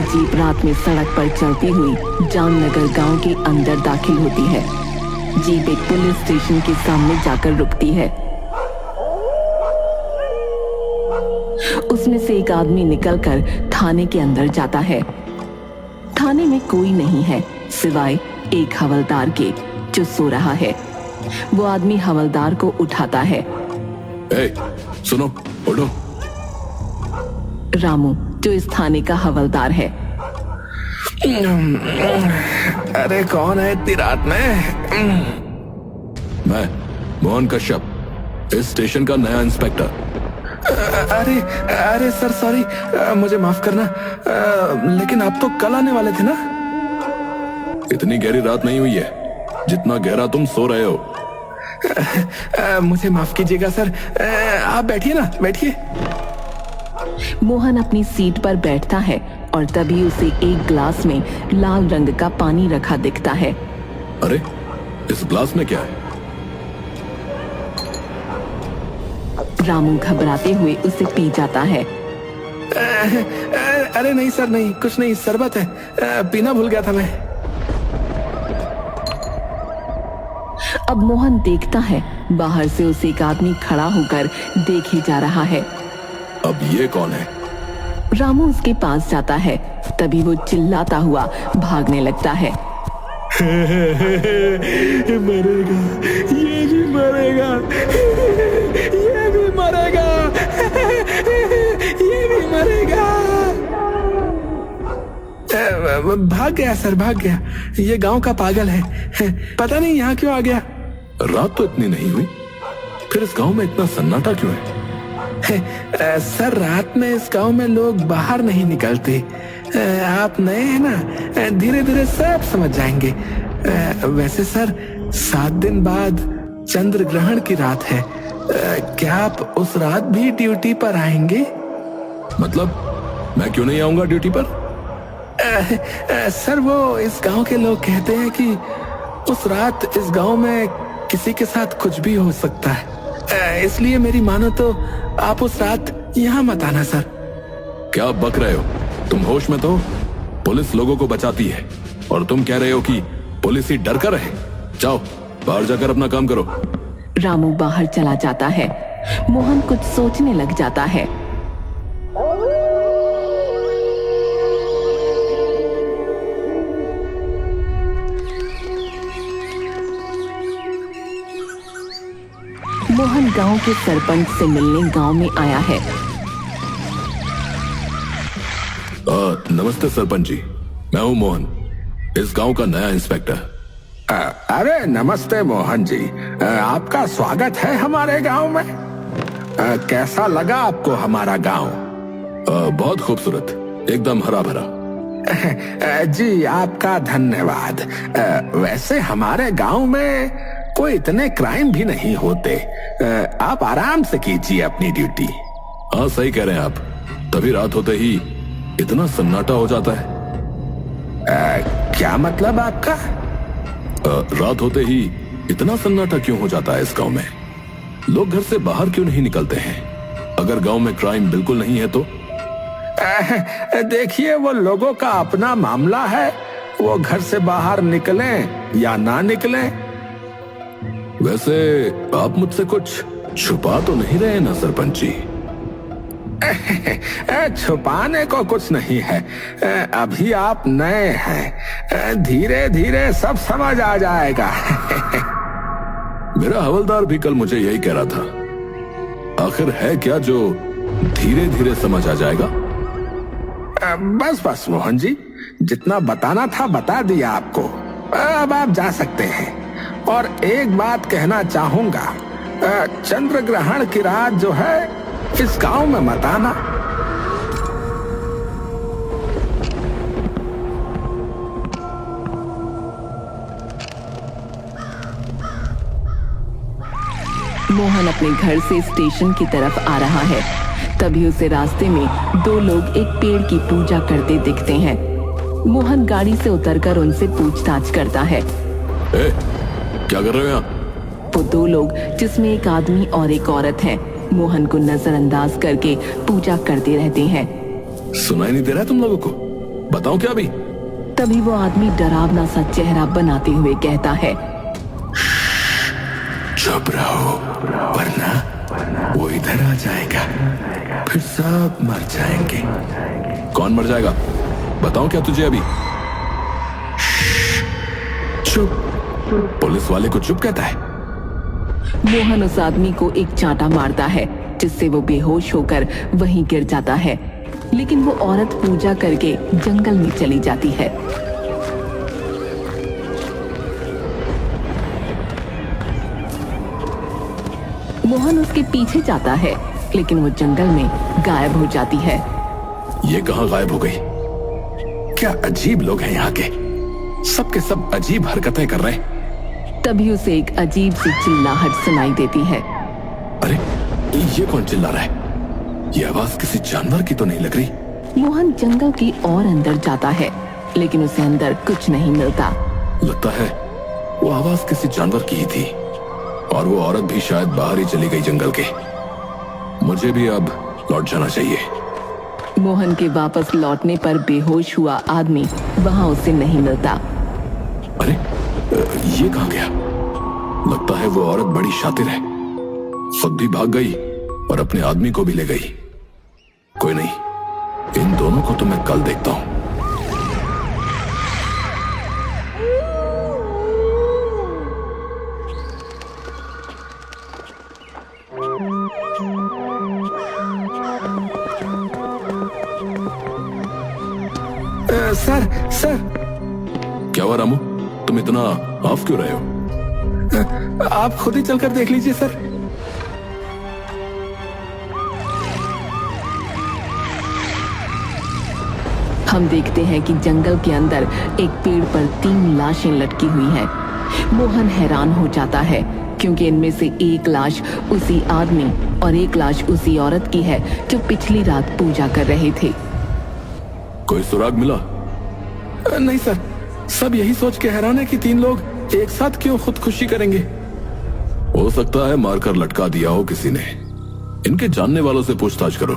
Jeep रात में सड़क पर चलती हुई जामनगर गांव के अंदर दाखिल होती है। जीप एक पुलिस स्टेशन के सामने जाकर रुकती है। उसमें से एक आदमी निकलकर थाने के अंदर जाता है। थाने में कोई नहीं है सिवाय एक हवलदार के, जो सो रहा है। वो आदमी हवलदार को उठाता है। सुनो, उठो। रामू, जो इस थाने का हवलदार है। अरे कौन है इतनी रात में? मैं मोहन कश्यप, इस स्टेशन का नया इंस्पेक्टर। अरे सर, सॉरी, मुझे माफ करना, लेकिन आप तो कल आने वाले थे ना? इतनी गहरी रात नहीं हुई है जितना गहरा तुम सो रहे हो। मुझे माफ कीजिएगा सर, आप बैठिए ना, बैठिए। मोहन अपनी सीट पर बैठता है और तभी उसे एक ग्लास में लाल रंग का पानी रखा दिखता है। अरे, इस ग्लास में क्या है? रामू घबराते हुए उसे पी जाता है। अरे नहीं सर, नहीं, कुछ नहीं, शरबत है, पीना भूल गया था मैं। अब मोहन देखता है बाहर से उसे एक आदमी खड़ा होकर देखे जा रहा है। अब ये कौन है? रामू उसके पास जाता है, तभी वो चिल्लाता हुआ भागने लगता है। मरेगा, ये भी मरेगा, ये भी मरेगा, ये भी मरेगा। भाग गया सर, भाग गया। ये गांव का पागल है, पता नहीं यहाँ क्यों आ गया। रात तो इतनी नहीं हुई, फिर इस गांव में इतना सन्नाटा क्यों है? सर, रात में इस गांव में लोग बाहर नहीं निकलते। आप नए हैं ना, धीरे धीरे सब समझ जाएंगे। वैसे सर, 7 दिन बाद चंद्र ग्रहण की रात है। क्या आप उस रात भी ड्यूटी पर आएंगे? मतलब मैं क्यों नहीं आऊंगा ड्यूटी पर? सर, वो इस गांव के लोग कहते हैं कि उस रात इस गांव में किसी के साथ कुछ भी हो सकता है। इसलिए मेरी मानो तो आप उस रात यहाँ मत आना सर। क्या बक रहे हो? तुम होश में तो? पुलिस लोगों को बचाती है और तुम कह रहे हो कि पुलिस ही डर कर रहे। जाओ, बाहर जाकर अपना काम करो। रामू बाहर चला जाता है। मोहन कुछ सोचने लग जाता है। मोहन गांव के सरपंच से मिलने गांव में आया है। नमस्ते सरपंच जी, मैं हूं मोहन, इस गांव का नया इंस्पेक्टर। अरे नमस्ते मोहन जी, आपका स्वागत है हमारे गांव में। कैसा लगा आपको हमारा गांव? बहुत खूबसूरत, एकदम हरा भरा। जी आपका धन्यवाद। वैसे हमारे गांव में कोई इतने क्राइम भी नहीं होते। आप आराम से कीजिए अपनी ड्यूटी। हाँ, सही कह रहे हैं आप, तभी रात होते ही इतना सन्नाटा हो जाता है। क्या मतलब आपका? रात होते ही इतना सन्नाटा क्यों हो जाता है इस गांव में? लोग घर से बाहर क्यों नहीं निकलते हैं? अगर गांव में क्राइम बिल्कुल नहीं है तो? देखिए, वो लोगों का अपना मामला है, वो घर से बाहर निकलें या ना निकलें। वैसे आप मुझसे कुछ छुपा तो नहीं रहे ना सरपंच जी? छुपाने को कुछ नहीं है। अभी आप नए हैं, धीरे धीरे सब समझ आ जाएगा। मेरा हवलदार भी कल मुझे यही कह रहा था। आखिर है क्या जो धीरे धीरे समझ आ जाएगा? बस बस मोहन जी, जितना बताना था बता दिया आपको। अब आप जा सकते हैं। और एक बात कहना चाहूंगा, चंद्र ग्रहण की रात जो है इस गांव में मत आना। मोहन अपने घर से स्टेशन की तरफ आ रहा है, तभी उसे रास्ते में 2 लोग एक पेड़ की पूजा करते दिखते हैं। मोहन गाड़ी से उतरकर उनसे पूछताछ करता है। क्या कर रहे हो यहाँ? वो 2 लोग, जिसमें एक आदमी और एक औरत है, मोहन को नजरअंदाज करके पूजा करते रहते हैं। सुनाई नहीं दे रहा तुम लोगों को? बताऊं क्या अभी? तभी वो आदमी डरावना सा चेहरा बनाते हुए कहता है, चुप रहो वरना वो इधर आ जाएगा, फिर सब मर जाएंगे। कौन मर जाएगा? बताऊं क्या तुझे अभी? चुप। पुलिस वाले को चुप कहता है। मोहन उस आदमी को एक चांटा मारता है जिससे वो बेहोश होकर वहीं गिर जाता है, लेकिन वो औरत पूजा करके जंगल में चली जाती है। मोहन उसके पीछे जाता है, लेकिन वो जंगल में गायब हो जाती है। ये कहाँ गायब हो गई? क्या अजीब लोग हैं यहाँ के, सबके सब अजीब हरकतें कर रहे हैं। तभी उसे एक अजीब सी चिल्लाहट सुनाई देती है। अरे ये कौन चिल्ला रहा है? ये आवाज किसी जानवर की तो नहीं लग रही। मोहन जंगल की और अंदर जाता है, लेकिन उसे अंदर कुछ नहीं मिलता। लगता है वो आवाज किसी जानवर की ही थी, और वो औरत भी शायद बाहर ही चली गई जंगल के। मुझे भी अब लौट जाना चाहिए। मोहन के वापस लौटने पर बेहोश हुआ आदमी वहां उसे नहीं मिलता। अरे ये कहाँ गया? लगता है वो औरत बड़ी शातिर है, खुद भी भाग गई और अपने आदमी को भी ले गई। कोई नहीं, इन दोनों को तो मैं कल देखता हूं। Sir sir. क्या हुआ रामू, तुम इतना ऑफ क्यों रहे हो? आप खुद ही चलकर देख लीजिए सर। हम देखते हैं कि जंगल के अंदर एक पेड़ पर 3 लाशें लटकी हुई हैं। मोहन हैरान हो जाता है क्योंकि इनमें से एक लाश उसी आदमी और एक लाश उसी औरत की है जो पिछली रात पूजा कर रहे थे। कोई सुराग मिला? नहीं सर, सब यही सोच के हैरान है कि 3 लोग एक साथ क्यों खुदकुशी करेंगे। हो सकता है मारकर लटका दिया हो किसी ने। इनके जानने वालों से पूछताछ करो।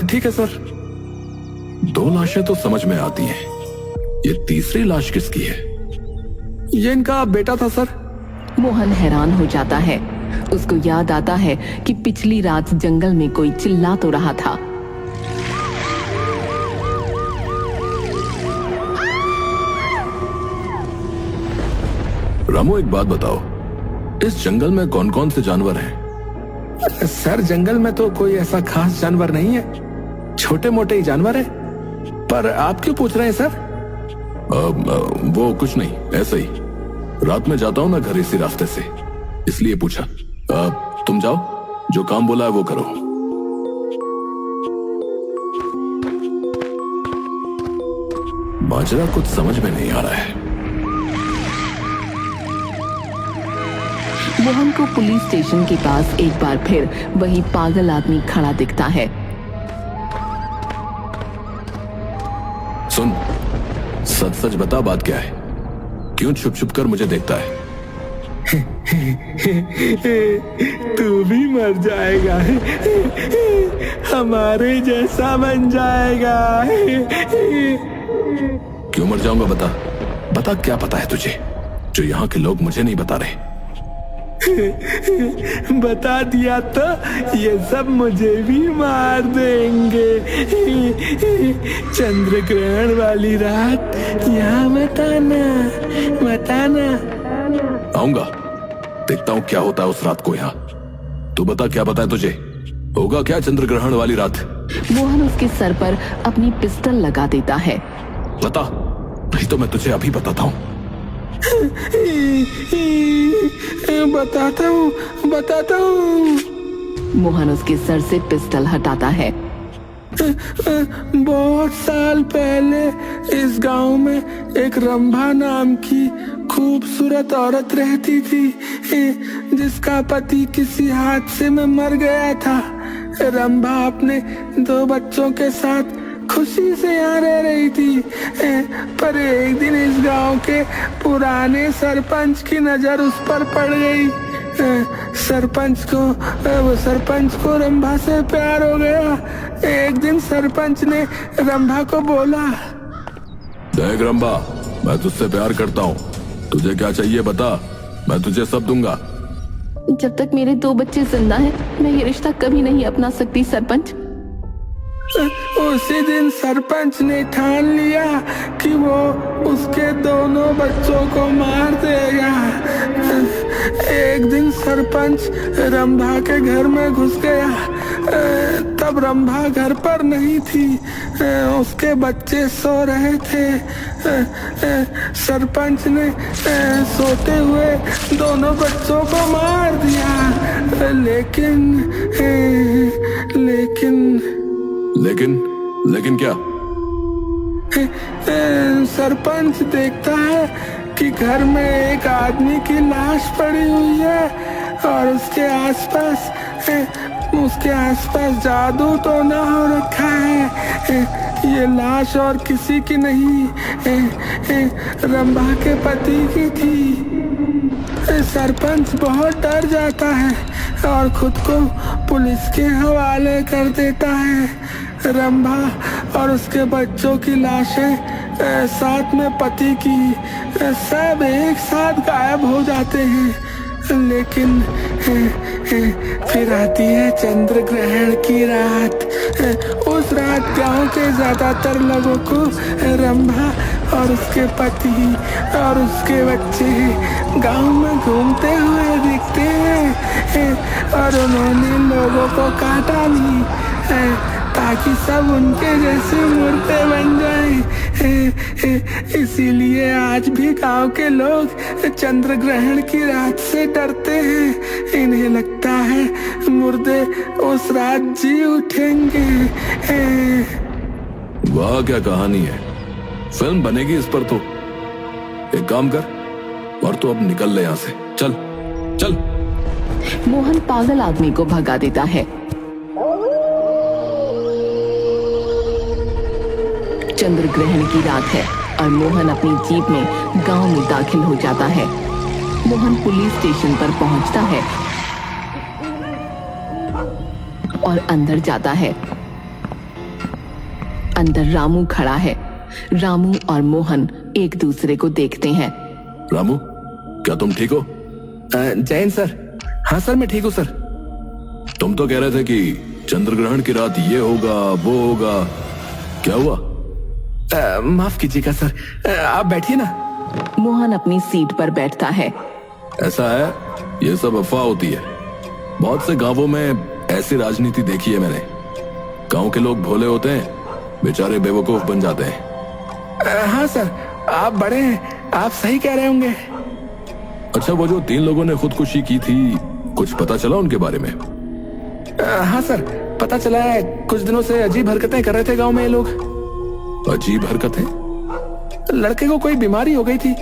ठीक है सर। 2 लाशें तो समझ में आती हैं, ये तीसरी लाश किसकी है? ये इनका बेटा था सर। मोहन हैरान हो जाता है। उसको याद आता है कि पिछली रात जंगल में कोई चिल्ला तो रहा था। रामू एक बात बताओ, इस जंगल में कौन कौन से जानवर हैं? सर जंगल में तो कोई ऐसा खास जानवर नहीं है, छोटे मोटे ही जानवर है। पर आप क्यों पूछ रहे हैं सर? वो कुछ नहीं, ऐसे ही। रात में जाता हूं ना घर इसी रास्ते से, इसलिए पूछा। तुम जाओ, जो काम बोला है वो करो। माजरा कुछ समझ में नहीं आ रहा है। मोहन को पुलिस स्टेशन के पास एक बार फिर वही पागल आदमी खड़ा दिखता है। सुन, सच सच बता, बात क्या है? क्यों छुप छुप कर मुझे देखता है? तू भी मर जाएगा, हमारे जैसा बन जाएगा। क्यों मर जाऊंगा? बता बता, क्या पता है तुझे जो यहाँ के लोग मुझे नहीं बता रहे? बता दिया तो ये सब मुझे भी मार देंगे। चंद्र ग्रहण वाली रात यहाँ मत आना, मत आना। आऊंगा, देखता हूँ क्या होता है उस रात को यहाँ। तू बता, क्या पता है तुझे? होगा क्या चंद्र ग्रहण वाली रात? मोहन उसके सर पर अपनी पिस्टल लगा देता है। बता, नहीं तो मैं तुझे अभी बताता हूँ। बताता हूँ। मोहन उसके सर से पिस्टल हटाता है। बहुत साल पहले इस गांव में एक रंभा नाम की खूबसूरत औरत रहती थी, जिसका पति किसी हादसे में मर गया था। रंभा अपने 2 बच्चों के साथ खुशी से यहाँ रह रही थी, पर एक दिन इस गांव के पुराने सरपंच की नजर उस पर पड़ गई। सरपंच को रंभा से प्यार हो गया। एक दिन सरपंच ने रंभा को बोला, देख रंभा, मैं तुझसे प्यार करता हूँ, तुझे क्या चाहिए बता, मैं तुझे सब दूंगा। जब तक मेरे 2 बच्चे जिंदा हैं, मैं ये रिश्ता कभी नहीं अपना सकती सरपंच। उसी दिन सरपंच ने ठान लिया कि वो उसके दोनों बच्चों को मार देगा। एक दिन सरपंच रंभा के घर में घुस गया। तब रंभा घर पर नहीं थी, उसके बच्चे सो रहे थे। सरपंच ने सोते हुए दोनों बच्चों को मार दिया। लेकिन क्या? सरपंच देखता है कि घर में एक आदमी की लाश पड़ी हुई है और उसके आसपास जादू तो ना हो रखा है। ये लाश और किसी की नहीं, रंभा के पति की थी। सरपंच बहुत डर जाता है और खुद को पुलिस के हवाले कर देता है। रंभा और उसके बच्चों की लाशें साथ में पति की सब एक साथ गायब हो जाते हैं। लेकिन फिर आती है चंद्र ग्रहण की रात। उस रात गांव के ज्यादातर लोगों को रंभा और उसके पति और उसके बच्चे गांव में घूमते हुए दिखते हैं और उन्होंने लोगों को काटा नहीं ताकि सब उनके जैसे मुर्दे बन जाएं। इसीलिए आज भी गांव के लोग चंद्र ग्रहण की रात से डरते हैं। इन्हें लगता है मुर्दे उस रात जी उठेंगे। वाह, क्या कहानी है, फिल्म बनेगी इस पर तो। एक काम कर, और तो अब निकल ले यहाँ से, चल चल। मोहन पागल आदमी को भगा देता है। चंद्र ग्रहण की रात है और मोहन अपनी जीप में गांव में दाखिल हो जाता है। मोहन पुलिस स्टेशन पर पहुंचता है और अंदर जाता है। अंदर रामू खड़ा है। रामू और मोहन एक दूसरे को देखते हैं। रामू, क्या तुम ठीक हो? जैन सर। हाँ सर, मैं ठीक हूँ सर। तुम तो कह रहे थे कि चंद्र ग्रहण की रात ये होगा वो होगा, क्या हुआ? माफ कीजिएगा सर, आप बैठिए ना। मोहन अपनी सीट पर बैठता है। ऐसा है, ये सब अफवाह होती है। बहुत से गांवों में ऐसी राजनीति देखी है मैंने। गांव के लोग भोले होते हैं, बेचारे बेवकूफ बन जाते हैं। हाँ सर, आप बड़े हैं, आप सही कह रहे होंगे। अच्छा, वो जो 3 लोगों ने खुदकुशी की थी, कुछ पता चला उनके बारे में? हाँ सर, पता चला है। कुछ दिनों से अजीब हरकतें कर रहे थे गांव में ये लोग। अजीब हरकतें? लड़के को कोई बीमारी हो गई थी,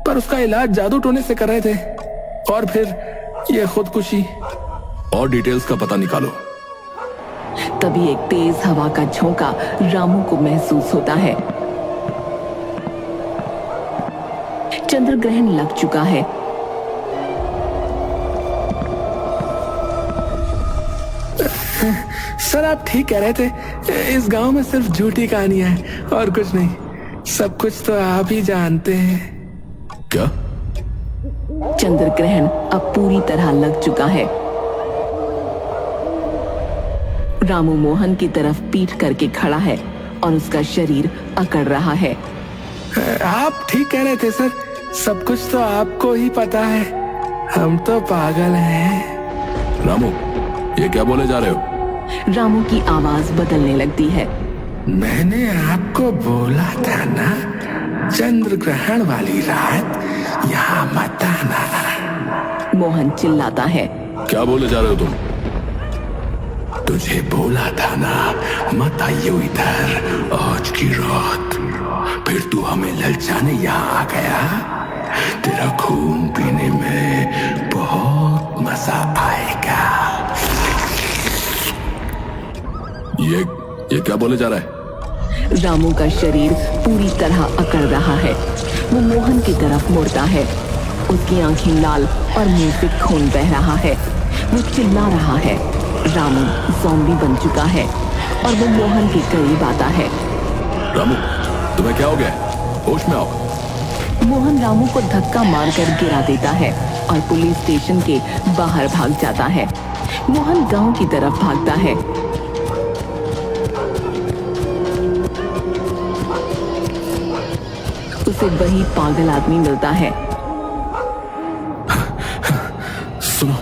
पर उसका इलाज जादू टोने से कर रहे थे, और फिर ये खुदकुशी। और डिटेल्स का पता निकालो। तभी एक तेज हवा का झोंका रामू को महसूस होता है। चंद्र ग्रहण लग चुका है। सर, आप ठीक कह रहे थे। इस गांव में सिर्फ झूठी कहानियां हैं और कुछ नहीं। सब कुछ तो आप ही जानते हैं। क्या? चंद्र ग्रहण अब पूरी तरह लग चुका है। रामू मोहन की तरफ पीठ करके खड़ा है और उसका शरीर अकड़ रहा है। आप ठीक कह रहे थे सर, सब कुछ तो आपको ही पता है। हम तो पागल हैं। रामू, ये क्या बोले जा रहे हो? रामू की आवाज बदलने लगती है। मैंने आपको बोला था ना, चंद्र ग्रहण वाली रात यहाँ मत आना। मोहन चिल्लाता है। क्या बोले जा रहे हो तुम? तुझे बोला था ना, मत आइयो इधर आज की रात। फिर तू हमें ललचाने यहाँ आ गया। तेरा खून पीने में बहुत मजा आएगा। ये क्या बोले जा रहा है? रामू का शरीर पूरी तरह अकड़ रहा है। वो मोहन की तरफ मुड़ता है। उसकी आंखें लाल और मुंह से खून बह रहा है। वो चिल्ला रहा है। रामू ज़ॉम्बी बन चुका है और वो मोहन के करीब आता है। रामू, तुम्हें क्या हो गया? होश में आओ। मोहन रामू को धक्का मारकर गिरा देता है और पुलिस स्टेशन के बाहर भाग जाता है। मोहन गांव की तरफ भागता है। उसे वही पागल आदमी मिलता है। सुनो,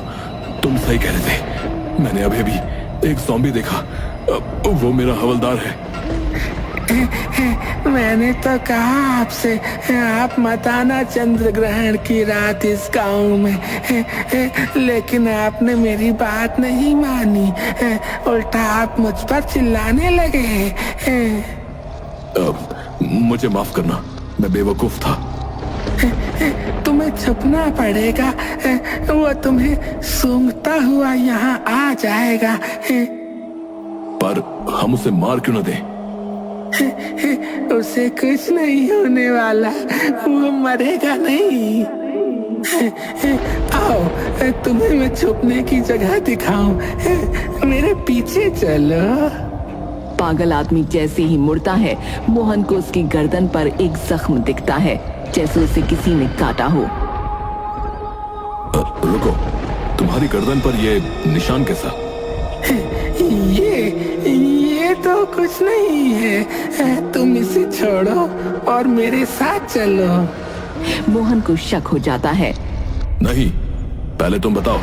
तुम सही कह रहे थे। मैंने अभी अभी एक ज़ॉम्बी देखा। वो मेरा हवलदार है। मैंने तो कहा आपसे, आप मत आना चंद्र ग्रहण की रात इस गांव में, लेकिन आपने मेरी बात नहीं मानी। उल्टा आप मुझ पर चिल्लाने लगे। मुझे माफ करना, मैं बेवकूफ था। तुम्हें छुपना पड़ेगा, वो तुम्हें सूंघता हुआ यहाँ आ जाएगा। पर हम उसे मार क्यों न दें? उसे कुछ नहीं होने वाला, वो मरेगा नहीं। आओ, तुम्हें मैं छुपने की जगह दिखाऊं, मेरे पीछे चलो। पागल आदमी जैसे ही मुड़ता है, मोहन को उसकी गर्दन पर एक जख्म दिखता है, जैसे उसे किसी ने काटा हो। रुको, तुम्हारी गर्दन पर ये निशान कैसा? ये तो कुछ नहीं है, तुम इसे छोड़ो और मेरे साथ चलो। मोहन को शक हो जाता है। नहीं, पहले तुम बताओ,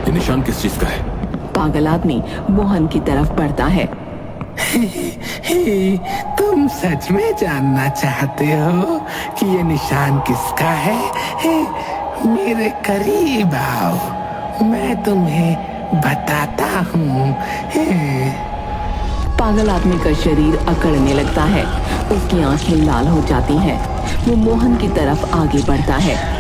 ये निशान किस चीज का है? पागल आदमी मोहन की तरफ बढ़ता है। तुम सच में जानना चाहते हो कि ये निशान किसका है? मेरे करीब आओ, मैं तुम्हें बताता हूँ। पागल आदमी का शरीर अकड़ने लगता है, उसकी आंखें लाल हो जाती हैं। वो मोहन की तरफ आगे बढ़ता है।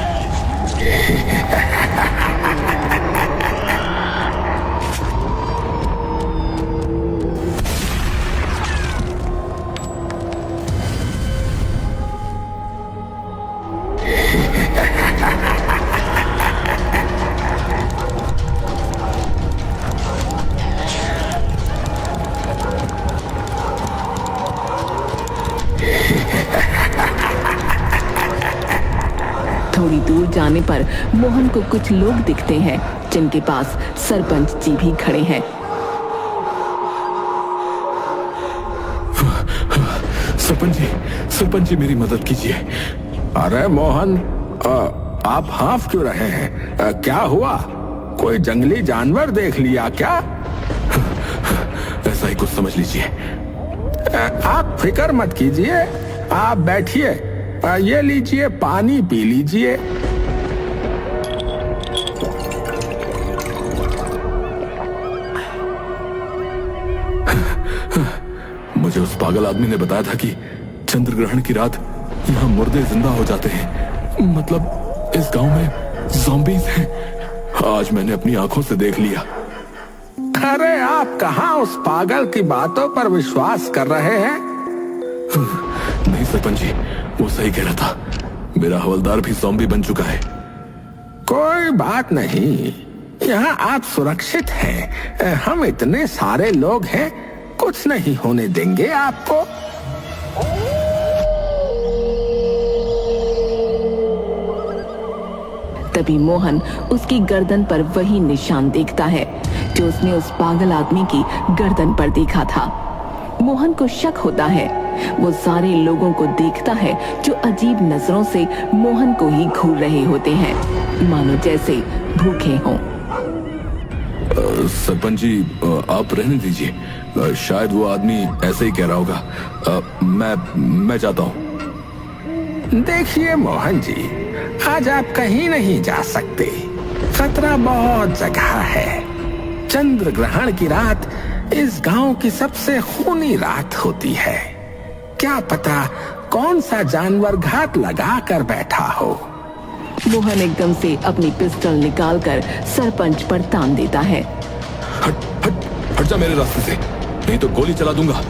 थोड़ी दूर जाने पर मोहन को कुछ लोग दिखते हैं, जिनके पास सरपंच जी भी खड़े हैं। सरपंच जी मेरी मदद कीजिए। अरे मोहन, आप हाफ क्यों रहे हैं? क्या हुआ? कोई जंगली जानवर देख लिया क्या? ऐसा ही कुछ समझ लीजिए। आप फिक्र मत कीजिए, आप बैठिए, ये लीजिए, पानी पी लीजिए। मुझे उस पागल आदमी ने बताया था कि चंद्र ग्रहण की रात यहाँ मुर्दे जिंदा हो जाते हैं। मतलब इस गांव में ज़ॉम्बीज़ हैं। आज मैंने अपनी आंखों से देख लिया। अरे आप कहाँ उस पागल की बातों पर विश्वास कर रहे हैं? नहीं सरपंच जी, वो सही कह रहा था। मेरा हवलदार भी ज़ॉम्बी बन चुका है। कोई बात नहीं, यहाँ आप सुरक्षित हैं। हम इतने सारे लोग हैं, कुछ नहीं होने देंगे आपको। तभी मोहन उसकी गर्दन पर वही निशान देखता है जो उसने उस पागल आदमी की गर्दन पर देखा था। मोहन को शक होता है। वो सारे लोगों को देखता है जो अजीब नजरों से मोहन को ही घूर रहे होते हैं, मानो जैसे भूखे हों। सरपंच जी, आप रहने दीजिए। शायद वो आदमी ऐसे ही कह रहा होगा। मैं जाता हूँ। देखिए मोहन जी, आज आप कहीं नहीं जा सकते। खतरा बहुत जगह है। चंद्र ग्रहण की रात इस गांव की सबसे खूनी रात होती है। क्या पता कौन सा जानवर घात लगा कर बैठा हो। मोहन एकदम से अपनी पिस्टल निकालकर सरपंच पर तान देता है। हट जा मेरे रास्ते से, नहीं तो गोली चला दूंगा।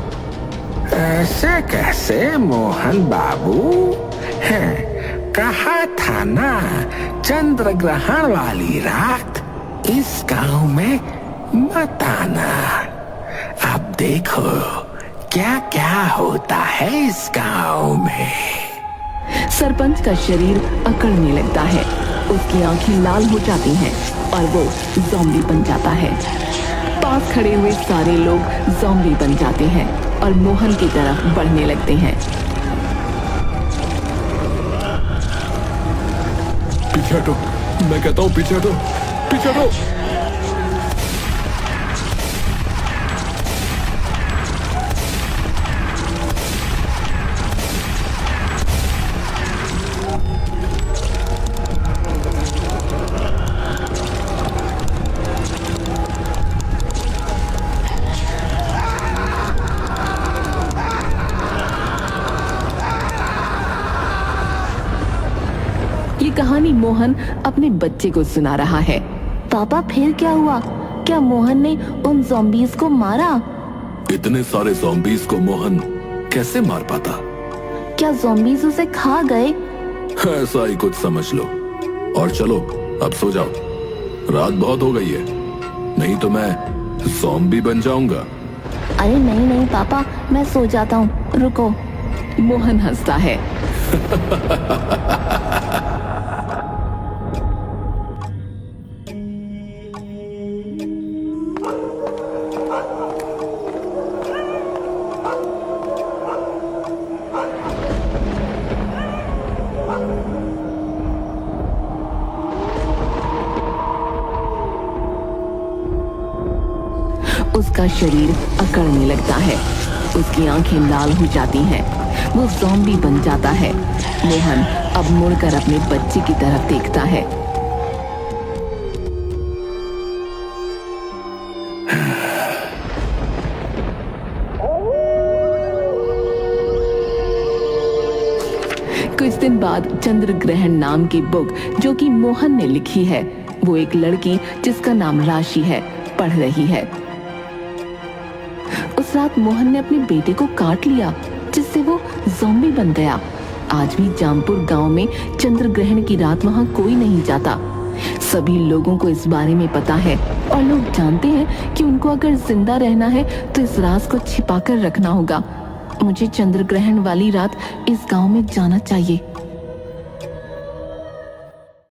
ऐसे कैसे मोहन बाबू? कहा था ना, चंद्र ग्रहण वाली रात इस गांव में मत आना। अब देखो क्या क्या होता है इस गांव में। सरपंच का शरीर अकड़ने लगता है, उसकी आंखें लाल हो जाती हैं और वो ज़ॉम्बी बन जाता है। पास खड़े हुए सारे लोग ज़ॉम्बी बन जाते हैं और मोहन की तरफ बढ़ने लगते हैं। पीछे हटो, मैं कहता हूँ पीछे हटो, पीछे हटो। ये कहानी मोहन अपने बच्चे को सुना रहा है। पापा फिर क्या हुआ? क्या मोहन ने उन ज़ॉम्बीज़ को मारा? इतने सारे ज़ॉम्बीज़ को मोहन कैसे मार पाता? क्या ज़ॉम्बीज़ उसे खा गए? ऐसा ही कुछ समझ लो। और चलो अब सो जाओ, रात बहुत हो गई है, नहीं तो मैं ज़ॉम्बी बन जाऊंगा। अरे नहीं नहीं पापा, मैं सो जाता हूँ, रुको। मोहन हंसता है। उसका शरीर अकड़ने लगता है, उसकी आंखें लाल हो जाती हैं, वो ज़ॉम्बी बन जाता है। मोहन अब मुड़कर अपने बच्चे की तरफ देखता है। कुछ दिन बाद चंद्र ग्रहण नाम की बुक जो कि मोहन ने लिखी है, वो एक लड़की जिसका नाम राशि है पढ़ रही है। उस रात मोहन ने अपने बेटे को काट लिया, जिससे वो ज़ॉम्बी बन गया। आज भी जामपुर गांव में चंद्र ग्रहण की रात वहां कोई नहीं जाता। सभी लोगों को इस बारे में पता है और लोग जानते हैं कि उनको अगर जिंदा रहना है तो इस राज को छिपाकर रखना होगा। मुझे चंद्र ग्रहण वाली रात इस गांव में जाना चाहिए।